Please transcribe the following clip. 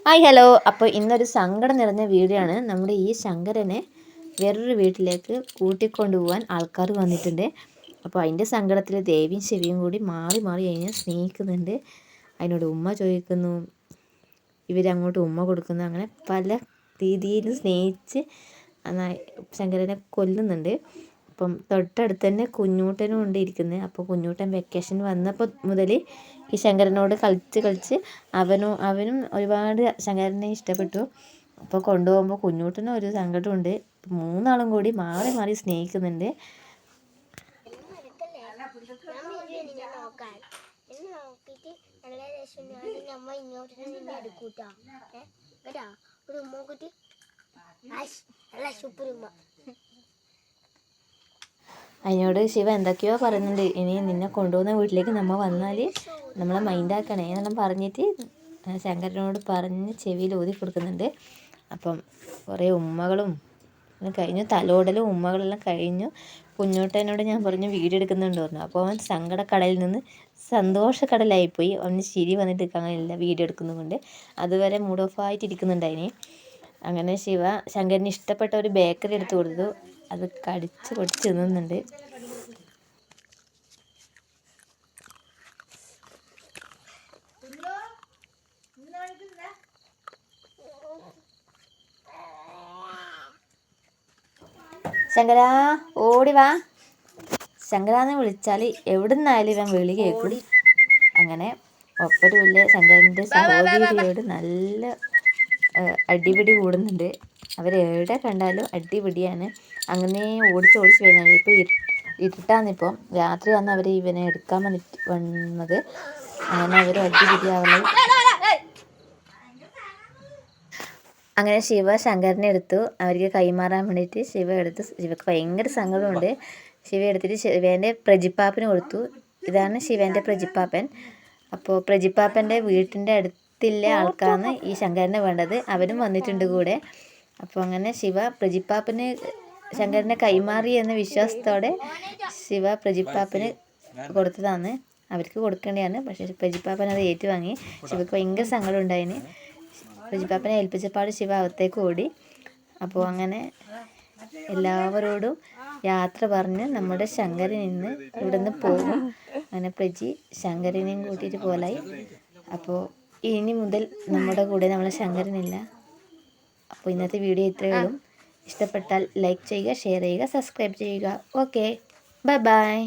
Hi hello. അപ്പോൾ ഇന്നൊരു സങ്കടം നിറഞ്ഞ വീഡിയോ ആണ്. നമ്മുടെ ഈ ശങ്കരനെ വേറൊരു വീട്ടിലേക്ക് കൂട്ടിക്കൊണ്ടുപോകാൻ ആൾക്കാർ വന്നിട്ടുണ്ട്. അപ്പോൾ അതിൻ്റെ സങ്കടത്തിൽ ദേവിയും ശിവയും കൂടി മാറി മാറി അതിനെ സ്നേഹിക്കുന്നുണ്ട്. അതിനോട് ഉമ്മ ചോദിക്കുന്നു, ഇവരങ്ങോട്ട് ഉമ്മ കൊടുക്കുന്നു. അങ്ങനെ പല രീതിയിൽ സ്നേഹിച്ച് ശങ്കരനെ കൊല്ലുന്നുണ്ട്. അപ്പം തൊട്ടടുത്ത് തന്നെ കുഞ്ഞൂട്ടനും ഉണ്ട് ഇരിക്കുന്നത്. അപ്പോൾ കുഞ്ഞൂട്ടൻ വെക്കേഷൻ വന്നപ്പോൾ മുതൽ ഈ ശങ്കരനോട് കളിച്ച് അവനും ഒരുപാട് ശങ്കരനെ ഇഷ്ടപ്പെട്ടു. അപ്പോൾ കൊണ്ടുപോകുമ്പോൾ കുഞ്ഞൂട്ടനും ഒരു സങ്കടമുണ്ട്. മൂന്നാളും കൂടി മാറി മാറി സ്നേഹിക്കുന്നുണ്ട്. അതിനോട് ശിവ എന്തൊക്കെയോ പറയുന്നുണ്ട്. ഇനി നിന്നെ കൊണ്ടുപോകുന്ന വീട്ടിലേക്ക് നമ്മൾ വന്നാൽ നമ്മളെ മൈൻഡാക്കണേ എന്നെല്ലാം പറഞ്ഞിട്ട് ശങ്കരനോട് പറഞ്ഞ് ചെവിയിൽ ഊതി കൊടുക്കുന്നുണ്ട്. അപ്പം കുറേ ഉമ്മകളും കഴിഞ്ഞു, തലോടലും ഉമ്മകളെല്ലാം കഴിഞ്ഞു. കുഞ്ഞോട്ടനോട് ഞാൻ പറഞ്ഞു വീഡിയോ എടുക്കുന്നുണ്ട് പറഞ്ഞു. അപ്പോൾ അവൻ സങ്കടക്കടലിൽ നിന്ന് സന്തോഷക്കടലായിപ്പോയി. അവന് ചിരി വന്നിട്ട് നിൽക്കാനില്ല വീഡിയോ എടുക്കുന്നതുകൊണ്ട്. അതുവരെ മൂഡ് ഓഫ് ആയിട്ടിരിക്കുന്നുണ്ടായിന്. അങ്ങനെ ശിവ ശങ്കരന് ഇഷ്ടപ്പെട്ട ഒരു ബേക്കറി എടുത്ത് കൊടുത്തു. അത് കടിച്ച് പൊടിച്ച് തിന്നുന്നുണ്ട്. ശങ്കരാ ഓടി വാ. ശങ്കരാന്ന് വിളിച്ചാൽ എവിടുന്നായാലും ഇവൻ വിളി കേൾക്കും. അങ്ങനെ ഒപ്പരുമില്ല. ശങ്കരൻ്റെ സഹോദരിയോട് നല്ല അടിപിടി കൂടുന്നുണ്ട്. അവരെവിടെ കണ്ടാലും അടിപിടിയാണ്. അങ്ങനെ ഓടിച്ച് വരുന്നത്. ഇപ്പോൾ ഇരുട്ടാന്നിപ്പോൾ രാത്രിയാണ് അവർ ഇവനെ എടുക്കാൻ വന്നത്. അങ്ങനെ അവർ അടിപിടിയാവുന്നത്. അങ്ങനെ ശിവ ശങ്കരനെ എടുത്തു. അവർക്ക് കൈമാറാൻ വേണ്ടിയിട്ട് ശിവ എടുത്ത്. ശിവക്ക് ഭയങ്കര സങ്കടമുണ്ട്. ശിവ എടുത്തിട്ട് ശിവേൻ്റെ പ്രജിപ്പാപ്പന് കൊടുത്തു. ഇതാണ് ശിവേൻ്റെ പ്രജിപ്പാപ്പൻ. അപ്പോൾ പ്രജിപ്പാപ്പൻ്റെ വീട്ടിൻ്റെ അടുത്തുള്ള ആൾക്കാണ് ഈ ശങ്കരനെ വേണ്ടത്. അവരും വന്നിട്ടുണ്ട് കൂടെ. അപ്പോൾ അങ്ങനെ ശിവ പ്രജിപ്പാപ്പന് ശങ്കരനെ കൈമാറി എന്ന വിശ്വാസത്തോടെ ശിവ പ്രജിപ്പാപ്പന് കൊടുത്തതാണ്. അവർക്ക് കൊടുക്കേണ്ടതാണ്. പക്ഷേ പ്രജിപ്പാപ്പൻ അത് ഏറ്റുവാങ്ങി. ശിവക്ക് ഭയങ്കര സങ്കടം ഉണ്ടായിന്. പ്രജിപ്പാപ്പനെ ഏൽപ്പിച്ചപ്പാട് ശിവ അകത്തേക്ക് ഓടി. അപ്പോൾ അങ്ങനെ എല്ലാവരോടും യാത്ര പറഞ്ഞ് നമ്മുടെ ശങ്കരൻ ഇന്ന് ഇവിടെ നിന്ന് പോകും. അങ്ങനെ പ്രജി ശങ്കരനെയും കൂട്ടിയിട്ട് പോലായി. അപ്പോൾ ഇനി മുതൽ നമ്മുടെ കൂടെ നമ്മളെ ശങ്കരനില്ല. അപ്പോൾ ഇന്നത്തെ വീഡിയോ ഇത്രയേ ഉള്ളൂ. ഇഷ്ടപ്പെട്ടാൽ ലൈക്ക് ചെയ്യുക, ഷെയർ ചെയ്യുക, സബ്സ്ക്രൈബ് ചെയ്യുക. Okay, bye bye.